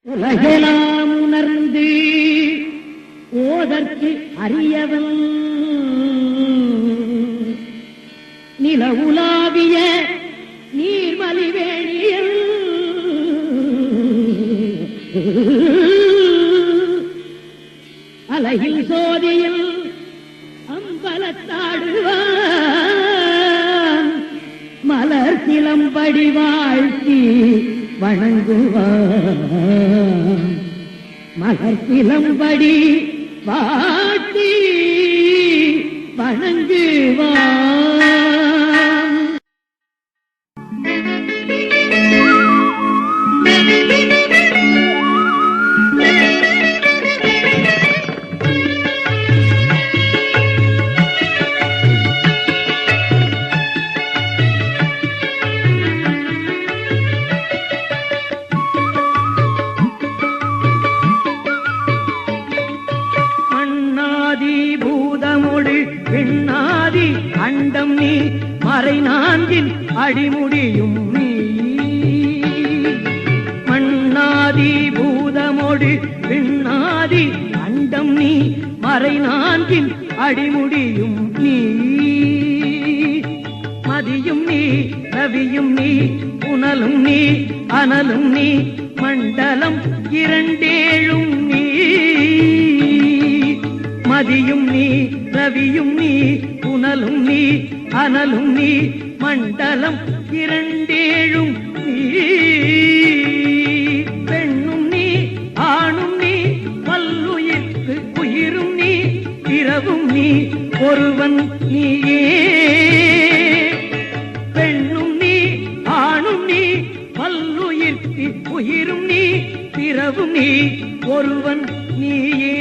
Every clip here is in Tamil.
உலகெல்லாம் உணர்ந்து ஓதற்கு அறியவன் நில உலாவிய நீர்மலிவேணியில் அலையில் சோதியில் அம்பலத்தாடுவான் மலர் சிலம்படி வாழ்த்தி வணங்குவான் மலர் சிலம்படி வாழ்த்தி வணங்குவான். பெண்ணாதி அண்டம் நீ மறை நான்கின் அடிமுடியும் நீ மண்ணாதி பூதமொடு பெண்ணாதி அண்டம் நீ மறை நான்கின் அடிமுடியும் நீ மதியும் நீ ரவியும் நீ புனலும் நீ அனலும் நீ மண்டலம் இரண்டேழும் நீ மதியும் நீ ரவியும் நீ புனலும் நீ அனலும் நீ மண்டலம் இரண்டேழும் நீ பெண்ணும் நீ ஆணும் நீ பல்லுயிர்க்கு உயிரும் நீ பிறவும் நீ ஒருவன் நீயே பெண்ணும் நீ ஆணும் நீ பல்லுயிர்க்கு உயிரும் நீ பிறவும் நீ ஒருவன் நீயே.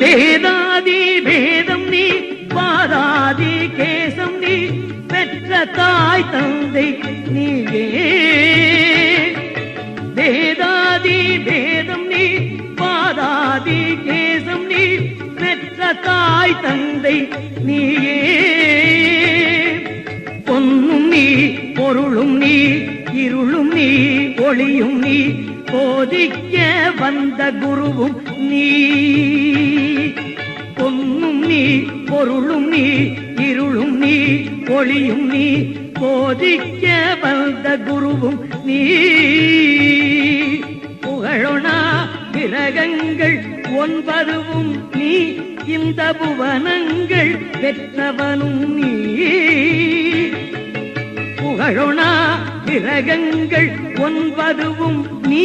வேதாதி வேதம் நீ பாதாதி கேசம் நீ பெற்ற தாய் தந்தை நீயே வேதாதி வேதம் நீ பாதாதி கேசம் நீ பெற்ற தாய் தந்தை நீயே பொன்னும் நீ பொருளும் நீ இருளும் நீ ஒளியும் நீ போதிக்க வந்த குருவும் நீ பொன்னும் நீ பொருளும் நீ இருளும் நீ ஒளியும் நீ போதிக்க வந்த குருவும் நீ புகழொணா கிரகங்கள் ஒன்பதுவும் நீ இந்த புவனங்கள் பெற்றவனும் நீ புகழொணா கிரகங்கள் ஒன்பதுவும் நீ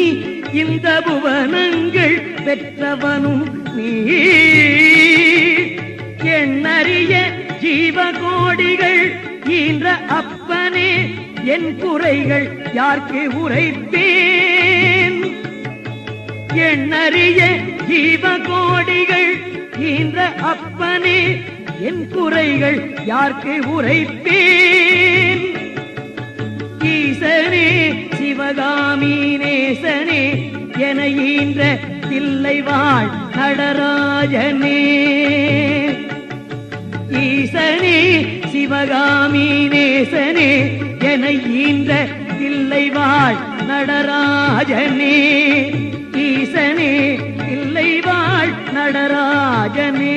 இந்த புவனங்கள் பெற்றவனும் நீ எண்ணறிய ஜீவகோடிகள் ஈன்ற அப்பனே என் குறைகள் யார்க்கு உரைப்பேன் எண்ணறிய ஜீவகோடிகள் ஈன்ற அப்பனே என் குறைகள் யார்க்கு உரைப்பேன் ஈசனே சிவகாமி நேசனே என ஈன்ற தில்லை வாழ் நடராஜனே ஈசனே சிவகாமி நேசனே என ஈன்ற தில்லை வாழ் நடராஜனே ஈசனே தில்லை வாழ் நடராஜனே.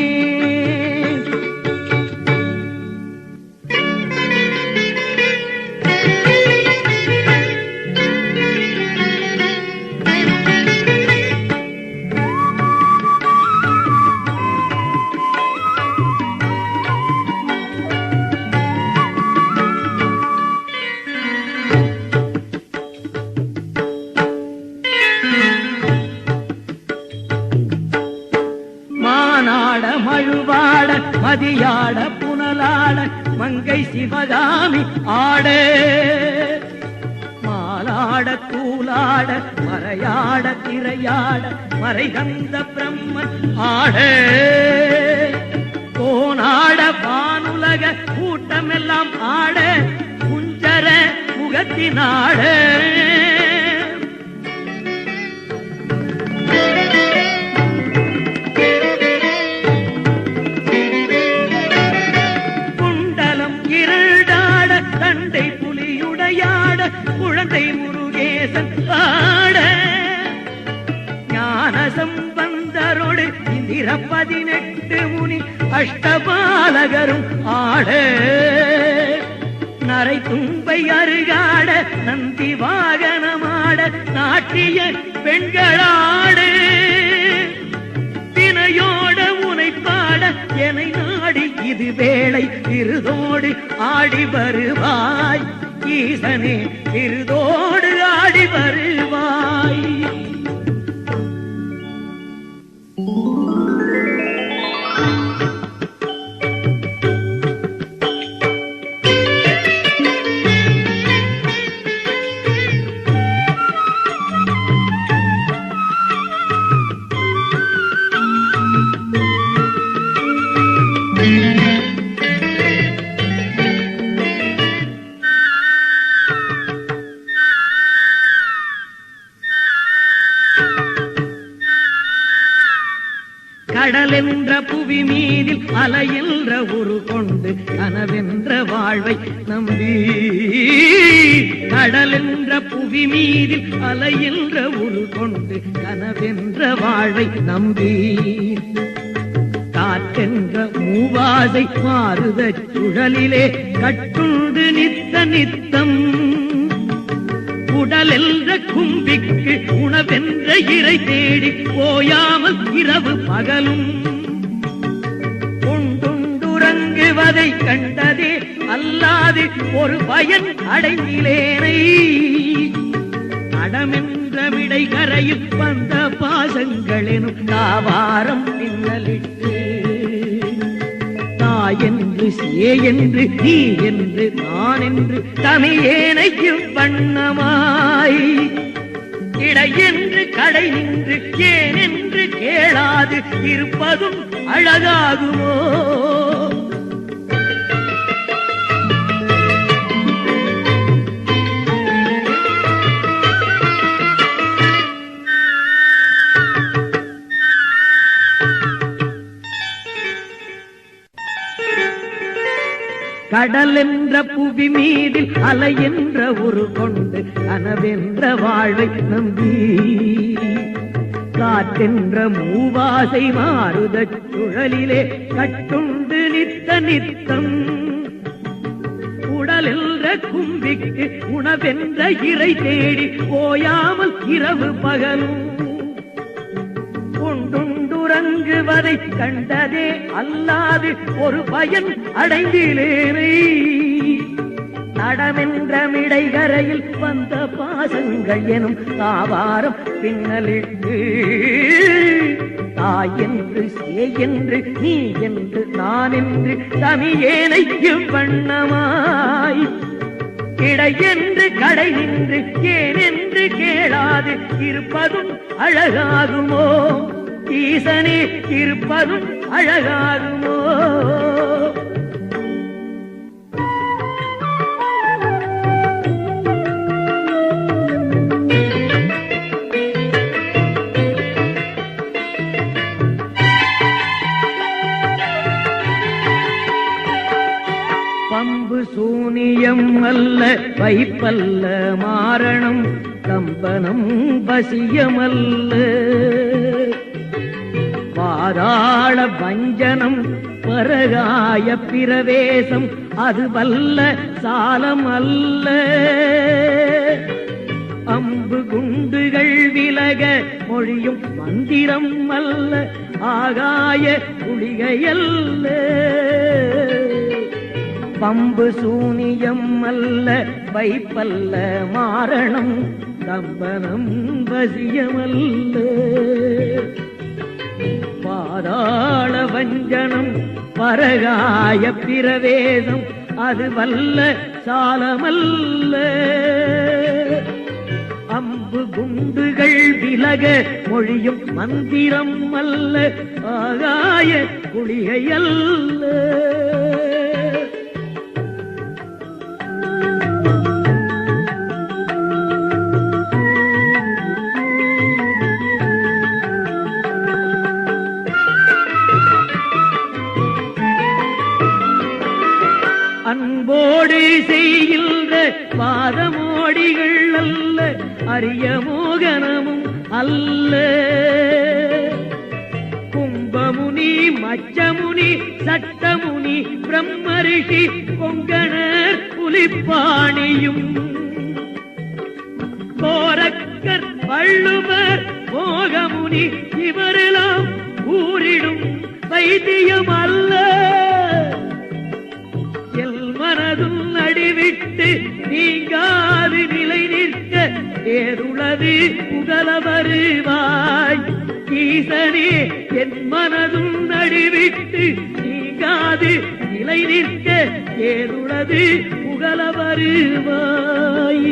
மழுவாட மதியாட புனலாட மங்கை சிவகாமி ஆட மாலாட தூளாட மறையாட திரையாட மறைகந்த பிரம்மன் ஆட கோனாட வானுலக கூட்டமெல்லாம் ஆட குஞ்சர முகத்தினாட 18 முனி அஷ்டபாலகரும் ஆட நரை தும்பை அருகாட நந்தி வாகனமாட நாட்டிய பெண்களாடு தினையோட முனைப்பாட எனை நாடி இது வேளை விருதோடு ஆடி வருவாய் ஈசனே விருதோடு ஆடி வருவாய். கடலென்ற புவி மீதில் அலையின்ற உரு கொண்டு கனவென்ற வாழ்வை நம்பி கடலென்ற புவி மீதில் அலையின்ற உரு கொண்டு கனவென்ற வாழ்வை நம்பி காற்றென்ற மூவாதை மாறுத சுழலிலே கட்டுண்டு நித்த நித்தம் உடலென்ற கும்பிக்கு உணவென்ற இறை தேடி போயாமல் இரவு பகலும் உண்டுறங்குவதை கண்டதே அல்லாது ஒரு பயன் அடைந்திலேனை அடமென்ற விடை கரையில் வந்த பாசங்களெனும் தாவாரம் பின்னலிட்டு என்று சே என்று நீ என்று நான் என்று தமிழேனையும் வண்ணமாய் இடையென்று கடை நின்று ஏன் என்று கேளாது இருப்பதும் அழகாகுமோ. கடல் என்ற புவி மீதில் அலை என்ற உரு கொண்டு கனவென்ற வாழ்வை நம்பி காற்றென்ற மூவாசை மாறுத சுழலிலே கட்டுண்டு நித்த நித்தம் உடலென்ற கும்பிக்கு உணவென்ற இறை தேடி போயாமல் இரவு பகலும் உண்டுறங்குவதை கண்டதே அல்லாது ஒரு பயன் அடைந்திலேனை நடமென்ற மிடைகரையில் வந்த பாசங்கள் எனும் தாவாரம் பின்னலிட்டு தாய் என்று சே என்று நீ என்று நான் என்று தமிழேனையும் வண்ணமாய் இடையென்று கடை நின்று ஏன் என்று கேளாது இருப்பதும் அழகாகுமோ ஈசனே இருப்பதும் அழகாகுமோ. பம்பு சூனியம் அல்ல வைப்பல்ல மாரணம் கம்பனம் வசியமல்ல பாதாள வஞ்சனம் பரகாய பிரவேசம் அது வல்ல சாலம் அல்ல அம்பு குண்டுகள் விலக மொழியும் மந்திரம் அல்ல ஆகாய குளிகையல்ல பம்பு சூனியம் அல்ல வைப்பல்ல மாரணம் கம்பனம் வசியமல்ல பாதாள வஞ்சனம் பரகாய பிரவேசம் அது வல்ல சாலமல்ல அம்பு குண்டுகள் விலக மொழியும் மந்திரம் அல்ல ஆகாய குளிகையல்ல அன்போடு செய்கின்ற பாதமோடிகள் அல்ல அரிய மோகனமும் அல்ல கும்பமுனி மச்சமுனி சட்டமுனி பிரம்மரிஷி கொங்கணர் புலிப்பாணியும் கோரக்கர் வள்ளுவர் மோகமுனி இவரெல்லாம் ஊரிடும் வைத்தியம் அல்ல. எல் மனதும் அடிவிட்டு நீங்காது நிலை நிற்க ஏதுளது புகழ வருவாய். ஈசனே என் மனதும் அடிவிட்டு நீங்காது நிலை நிற்க ஏதுளது புகழ வருவாய்.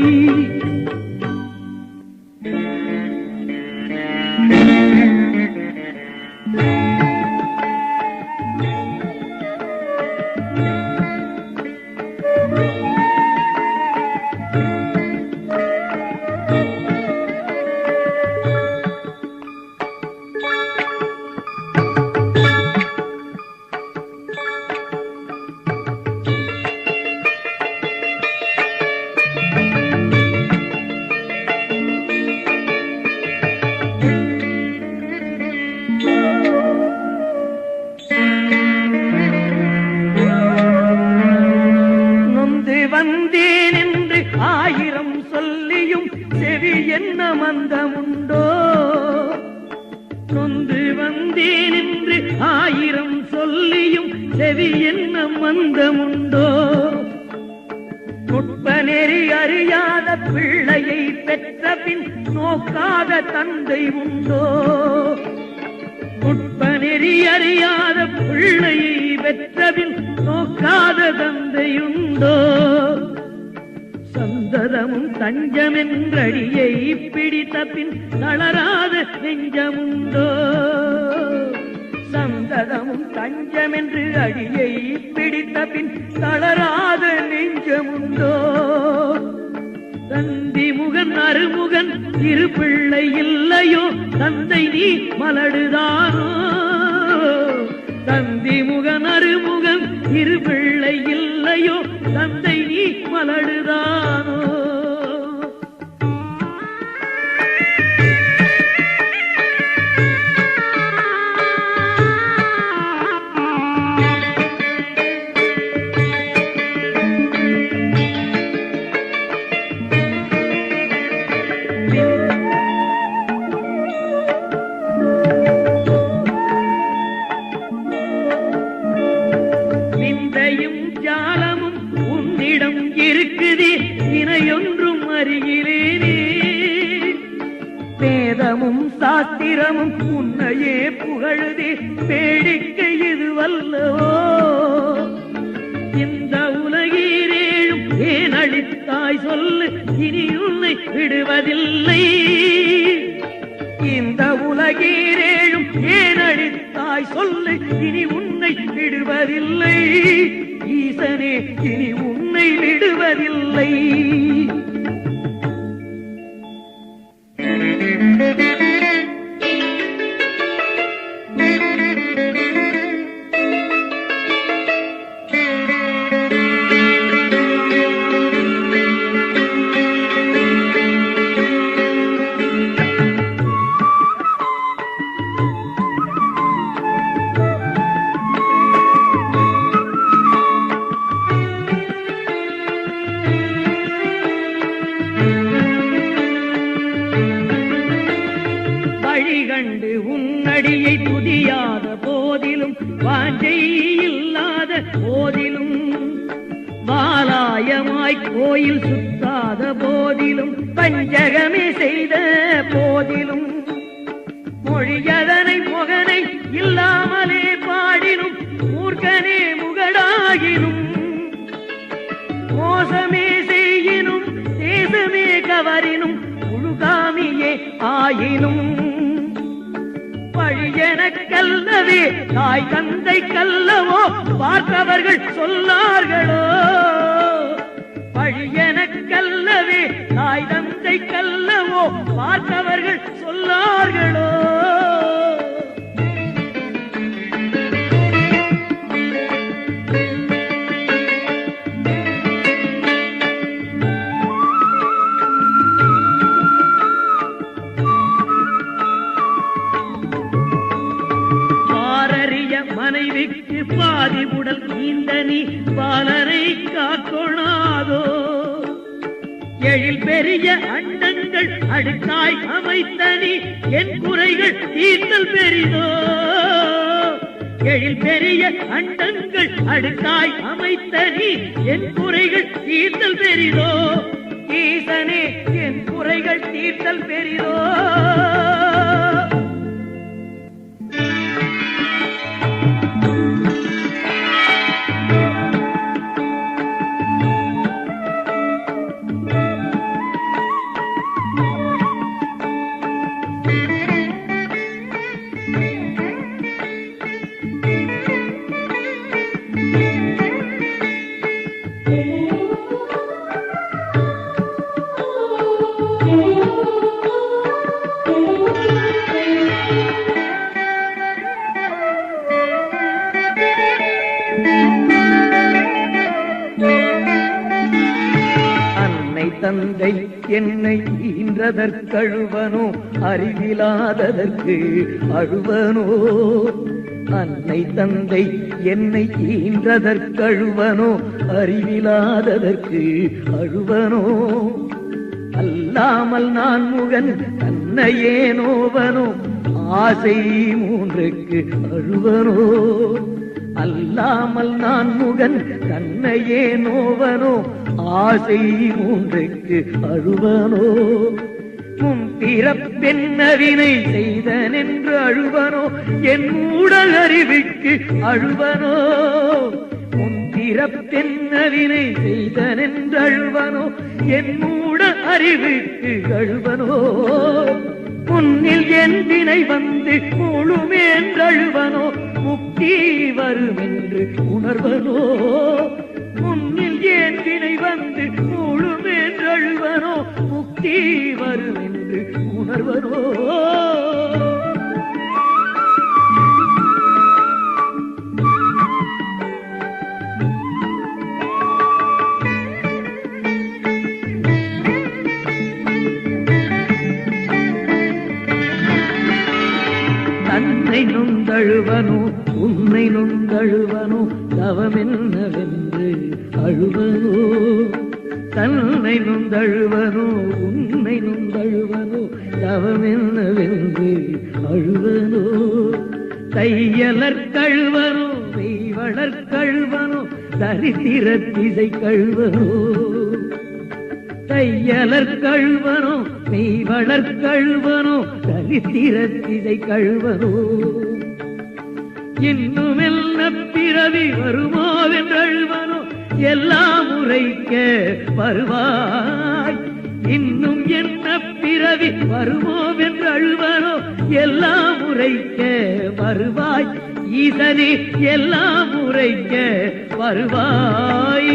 வந்தேன் என்று ஆயிரம் சொல்லியும் செவி என்ன மந்தமுண்டோ. நொந்து வந்தேன் என்று ஆயிரம் சொல்லியும் செவி என்ன மந்தமுண்டோ. நுட்ப நெறி அறியாத பிள்ளையை பெற்ற பின் நோக்காத தந்தை உண்டோ. நுட்ப நெறி அறியாத பிள்ளையை பெற்றபின் நோக்காத தந்தையுண்டோ. சந்ததமும் தஞ்சமென்றடியை பிடித்த பின் தளராத நெஞ்சமுண்டோ. சந்ததமும் தஞ்சமென்று அடியை பிடித்த பின் தளராத நெஞ்சமுண்டோ. தந்தி முகன் அருமுகன் இரு பிள்ளை இல்லையோ தந்தை நீ மலடுதானோ. தந்தி முகன் அருமுகன் இரு பிள்ளை இல்லையோ தந்தை நீ மலடுதானோ. விந்தையும் ஜாலமும் உன்னிடம் இருக்குதே இணையொன்றும் அருகிலேனே. வேதமும் சாத்திரமும் உன்னையே புகழுதே வேடிக்கை இதுவல்லவோ. இந்த உலகீரேழும் ஏன் அளித்தாய் சொல்லு இனி உன்னை விடுவதில்லை. இந்த உலகீரேழும் ஏன் அளித்தாய் சொல்லு இனி உன்னை விடுவதில்லை. ஈசனே இனி உன்னை விடுவதில்லை. வழிகண்டு உன்னடியை துதியாத போதிலும் வாஞ்சை இல்லாத போதிலும் வாலாயமாய் கோயில் சுத்தாத போதிலும் பஞ்சகமே செய்த போதிலும் மொழியதனை முகனை இல்லாமலே பாடினும் மூர்க்கனே முகடாகினும் மோசமே செய்யினும் தேசமே கவரினும் முழுகாமியே ஆயினும் பழியெனக்கல்லவே தாய் தந்தை கல்லவோ பார்த்தவர்கள் சொன்னார்களோ. பழியெனக்கல்லவே தாய் தந்தை கல்லவோ பார்த்தவர்கள் சொன்னார்களோ. மனைவிக்கு பாதி உடல் ஈந்த நீ பாலனை காக்கொணாதோ எழில் பெரிய அண்டங்கள் அடுக்காய் அமைத்த நீ என் குறைகள் தீர்த்தல் பெரிதோ எழில் பெரிய அண்டங்கள் அடுக்காய் அமைத்த நீ என் குறைகள் தீர்த்தல் பெரிதோ ஈசனே என் குறைகள் தீர்த்தல் பெரிதோ தந்தை என்னை ஈன்றதற்கழுவனோ அறிவிலாததற்கு அழுவனோ அன்னை தந்தை என்னை ஈன்றதற்கழுவனோ அறிவிலாததற்கு அழுவனோ அல்லாமல் நான் முகன் தன்னையே நோவனோ ஆசை மூன்றுக்கு அழுவனோ அல்லாமல் நான் முகன் தன்னையே நோவனோ ஆசை மூன்றுக்கு அழுவனோ முன் பிறப்பென்னவினை செய்தனென்று அழுவனோ என் உடல் அறிவுக்கு அழுவனோ முன் பிறப்பென்னவினை செய்தனென்று அழுவனோ என் உடல் அறிவுக்கு அழுவனோ முன்னில் என் வினை வந்து முழுமே என்றழுவனோ முக்தி வரும் என்று உணர்வனோ முன்னில் ஏன் வினை வந்து முழுமே என்றழுவனோ முக்தி வரும் என்று உணர்வனோ தன்னை நொந்தழுவனோ உன்னை நொந்தழுவனோ தவமென்னவென்று அழுவனோ தன்னை நொந்தழுவனோ உன்னை நொந்தழுவனோ தவமென்னவென்று அழுவனோ தையலர் கழுவனோ மெய்வளர் கழுவனோ தரித்திர திசை கழுவனோ தையலர் கழுவனோ மெய்வளர் கழுவனோ தரித்திர திசை கழுவனோ இன்னும் என்ன பிறவி வருமாவென்றழுவனோ எல்லாம் உரைக்க வருவாய் இன்னும் என்ன பிறவி வருமோவென்றழுவனோ எல்லாம் உரைக்க வருவாய் ஈசனே எல்லாம் உரைக்க வருவாய்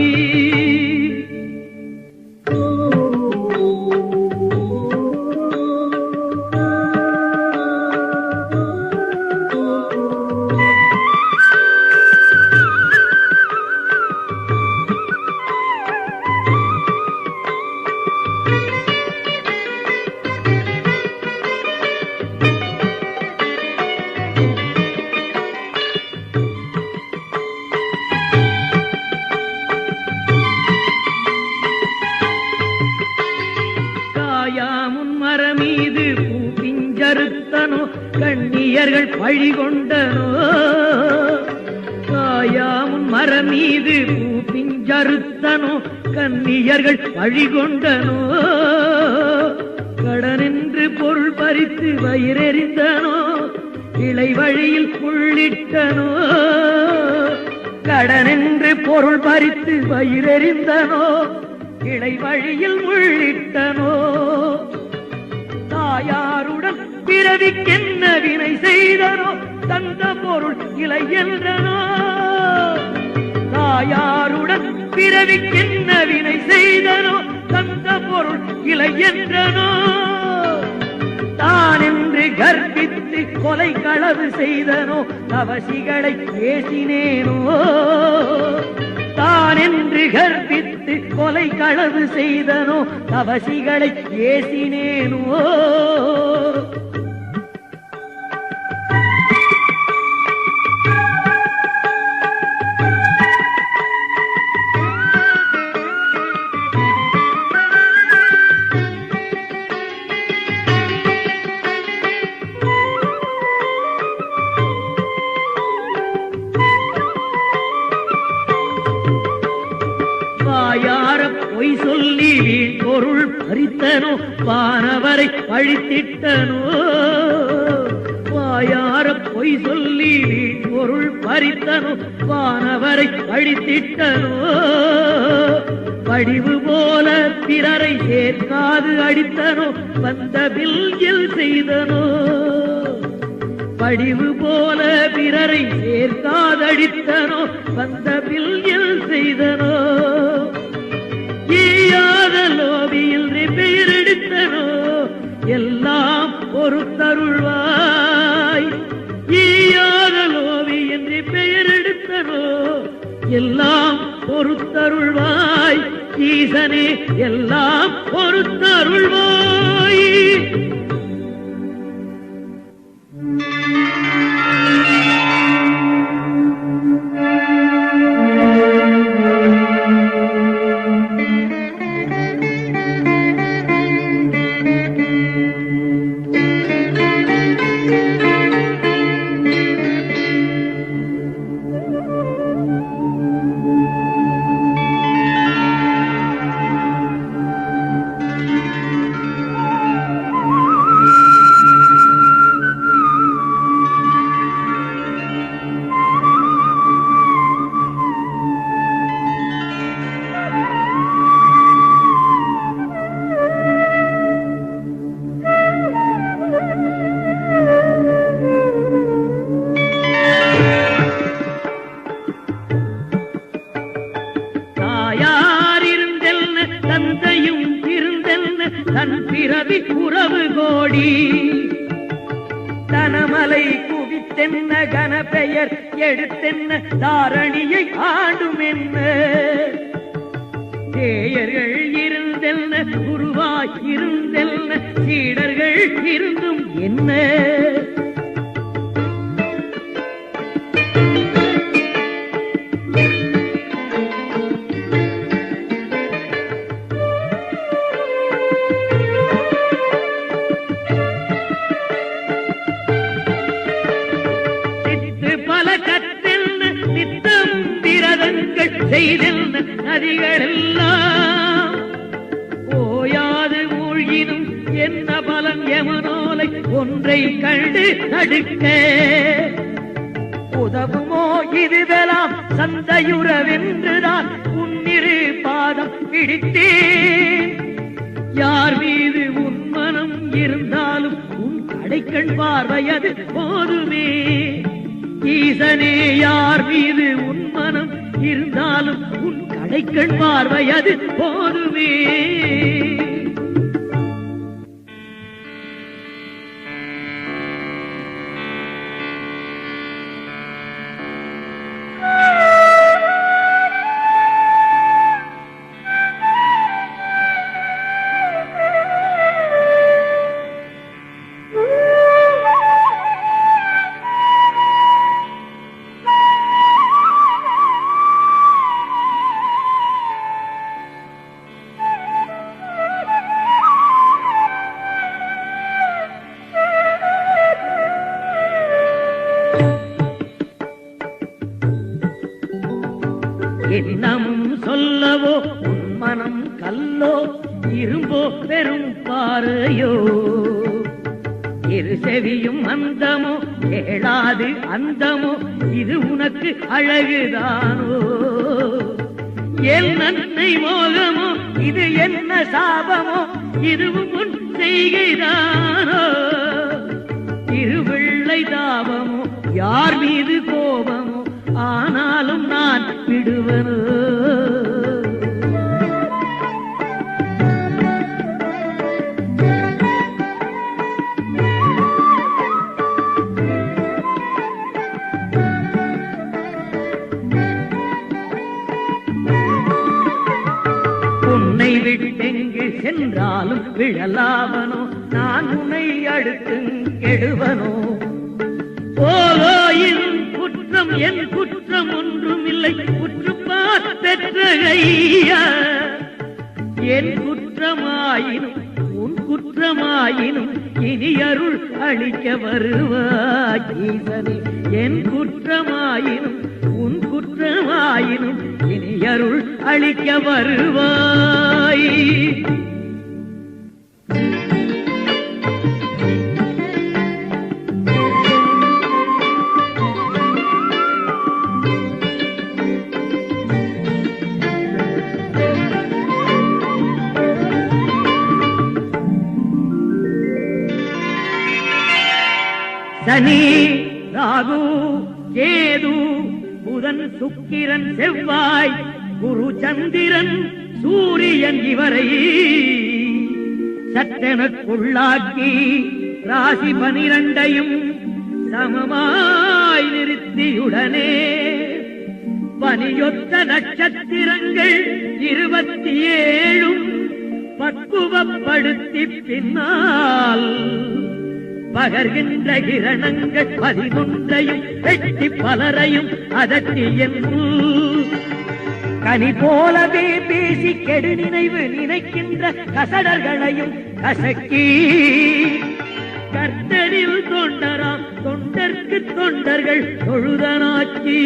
மீது பூ பிஞ்சறுத்தனோ கண்ணியர்கள் பழி கொண்டனோ காயாமுன் மரம் மீது பூ பிஞ்சறுத்தனோ கண்ணியர்கள் பழி கொண்டனோ கடனின்று பொருள் பறித்து வயிறெறிந்தனோ இளை வழியில் புள்ளிட்டனோ கடனின்று பொருள் பறித்து வயிறெறிந்தனோ இளை வழியில் முள்ளிட்டனோ தாயாருடன் பிறவிக்கென்ன வினை செய்தனோ தந்த பொருள் இலை என்றனோ தாயாருடன் பிறவிக்கென்ன வினை செய்தனோ தந்த பொருள் இலை என்றனோ தான் என்று கர்ப்பித்து கொலை களவு செய்தனோ தவசிகளை பேசினேனோ தான் என்று கர்ப்பித்து கொலை களவு செய்தனோ தவசிகளை ஏசினேனோ பழித்திட்டனோ வானவரை பழித்திட்டனோ வாயார பொய் சொல்லி பொருள் பறித்தனோ வானவரை பழித்திட்டனோ படிவு போல பிறரை சேர்க்காது அடித்தனோ வந்த பில்கில் செய்தனோ படிவு போல பிறரை சேர்க்காதடித்தனோ வந்த பில்கில் செய்தனோ ஈயாத லோபியில் பெயரெடுத்தனோ எல்லாம் ஒரு தருள்வாய் ஈயாத லோபி என்று பெயரெடுத்தனோ எல்லாம் ஒரு தருள்வாய் ஈசனே எல்லாம் ஒரு தருள்வாய். தன் பிறவி உறவு கோடி தனமலை குவித்தென்ன கனபெயர் எடுத்தென்ன தாரணியை ஆடும் என்ன தேயர்கள் இருந்தென்ன குருவாய் இருந்தென்ன சீடர்கள் இருந்தும் என்ன செய்தென்ன நதிகளெல்லாம் ஓயாது மூழ்கினும் என்ன பலன் யமனோலை ஒன்றை கண்டு தடுக்க உதவுமோ இதுவெல்லாம் சந்தையுறவென்றுதான் உன்னிரு பாதம் பிடித்தேன் யார் மீது உன் மனம் இருந்தாலும் உன் கடைக்கண் பார்வையது போதுமே ஈசனே யார் மீது உன் மனம் இருந்தாலும் உன் கடைக்கண் பார்வையது போதுமே. என்னமும் சொல்லவோ உன் மனம் கல்லோ இரும்போ பெரும் பாறையோ இரு செவியும் அந்தமோ கேளாது அந்தமோ இது உனக்கு அழகுதானோ என் நன்மை மோகமோ இது என்ன சாபமோ இதுவும் உன் செய்கைதானோ இருவிள்ளை தாபமோ யார் மீது கோபமோ ஆனாலும் நான் விடுவனோ உன்னை விட்டெங்கு சென்றாலும் விழலாவனோ நான் உன்னை அடுத்து கெடுவனோ ஓயின் குற்றம் என் குற்றம் ஒன்றும் இல்லை குற்றப்பார் பெற்ற கையா என் குற்றமாயினும் உன் குற்றமாயினும் இனி அருள் அளிக்க வருவாய் ஈசனே என் குற்றமாயினும் உன் குற்றமாயினும் இனி அருள் அளிக்க வருவாய். சனி ராகு கேது புதன் சுக்கிரன் செவ்வாய் குரு சந்திரன் சூரியன் இவரை சற்றெனக்குள்ளாக்கி ராசி 12ஐயும் சமமாய் நிறுத்தியுடனே பனியொத்த நட்சத்திரங்கள் 27 பக்குவப்படுத்தி பின்னால் பகர்கின்ற கிரணங்கள் 11ஐயும் வெட்டி பலரையும் அதட்டி என்று கனி போலவே பேசி கெடு நினைவு நினைக்கின்ற கசடர்களையும் கசக்கி கர்த்தரில் தொண்டராம் தொண்டர்க்கு தொண்டர்கள் தொழுதனாக்கி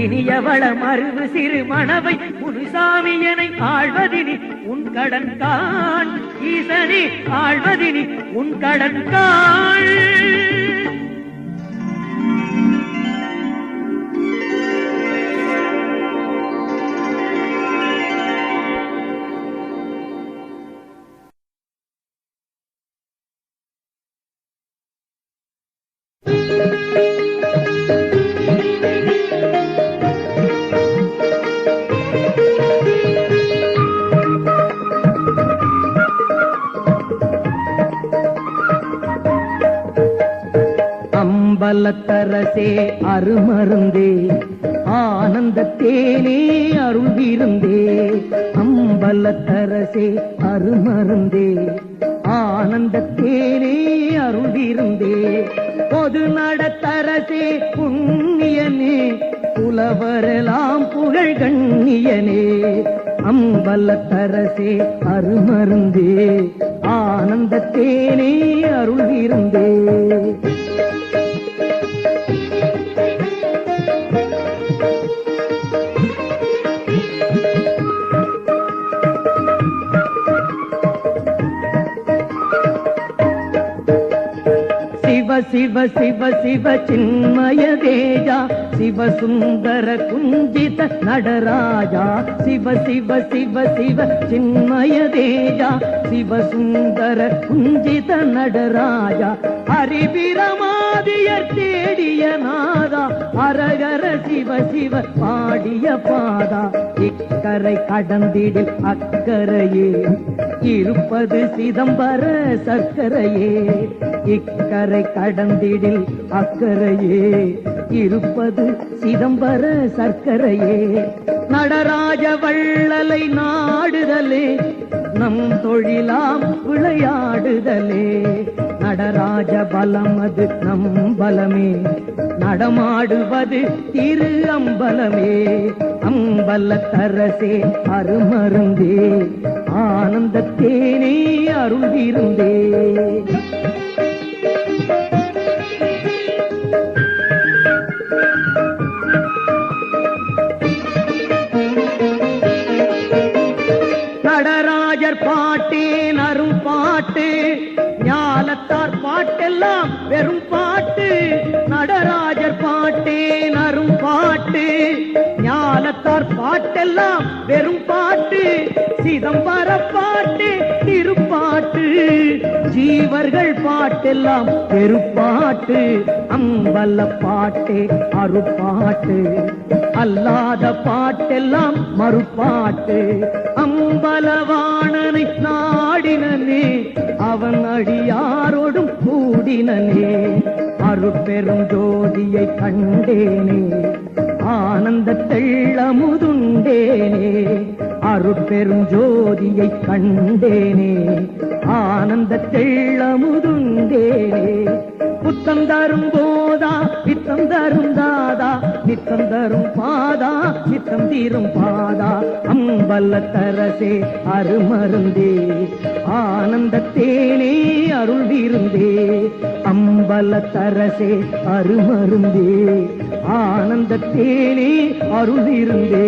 இனியவள மருவு சிறு மணவை முனுசாமியனை ஆழ்வதினி உன் கடன் காண் ஈசனே ஆழ்வதினி உன் கடன் காண். அம்பலத்தரசே அருமருந்தே ஆனந்தத்தேனே அருள்விருந்தே அம்பலத்தரசே அருமருந்தே ஆனந்தத்தேனே அருள்விருந்தே பொது நடத்தரசே புண்ணியனே புலவரெல்லாம் புகழ் கண்ணியனே அம்பலத்தரசே அருமருந்தே ஆனந்தத்தேனே அருள்விருந்தே சிவ சிவ சிவ சின்மய தேஜா சிவ சுந்தர குஞ்சித நடராஜா சிவ சிவ சிவ சிவ சின்மய தேஜா சிவ சுந்தர குஞ்சித நடராஜா ஹரிபிரமாதியர் தேடிய நாதா அரகர சிவ சிவ பாடிய பாதா இக்கரை கடந்திடில் அக்கரையே இருப்பது சிதம்பர சர்க்கரையே இக்கரை கடந்திடில் அக்கரையே இருப்பது சிதம்பர சர்க்கரையே நடராஜ வள்ளலை நாடுதலே நம் தொழிலாம் விளையாடுதலே நடராஜ பலம் அது நம் பலமே நடமாடுவது திரு அம்பலமே அம்பலத்தரசே அருமருந்தே ஆனந்தத்தேனே அருள்விருந்தே நடராஜர் பாட்டே நரும் பாட்டு ஞாலத்தார் பாட்டெல்லாம் வெறும் பாட்டு நடராஜர் பாட்டே நரும் பாட்டு ஞாலத்தார் பாட்டெல்லாம் வெறும் பாட்டு சிதம்பர பாட்டு திருப்பாட்டு ஜீவர்கள் பாட்டெல்லாம் பெருப்பாட்டு அம்பல பாட்டே அருப்பாட்டு அல்லாத பாட்டெல்லாம் மறுப்பாட்டு அம்பலவாணனை நாடினனே அவன் அடியாரோடும் கூடினனே அருட்பெரும் ஜோதியை கண்டேனே ஆனந்த தெள்ளமுதுண்டேனே அருட்பெரும் ஜோதியை கண்டேனே ஆனந்த தெள்ளமுதுண்டேனே புத்தம் தரும் போதா நித்தம் தரும் தாதா நித்தம் தரும் பாதா நித்தம் தீரும் பாதா அம்பலத்தரசே அருமருந்தே ஆனந்தத்தேனே அருள்விருந்தே அம்பலத்தரசே அருமருந்தே ஆனந்தத்தேனே அருள்விருந்தே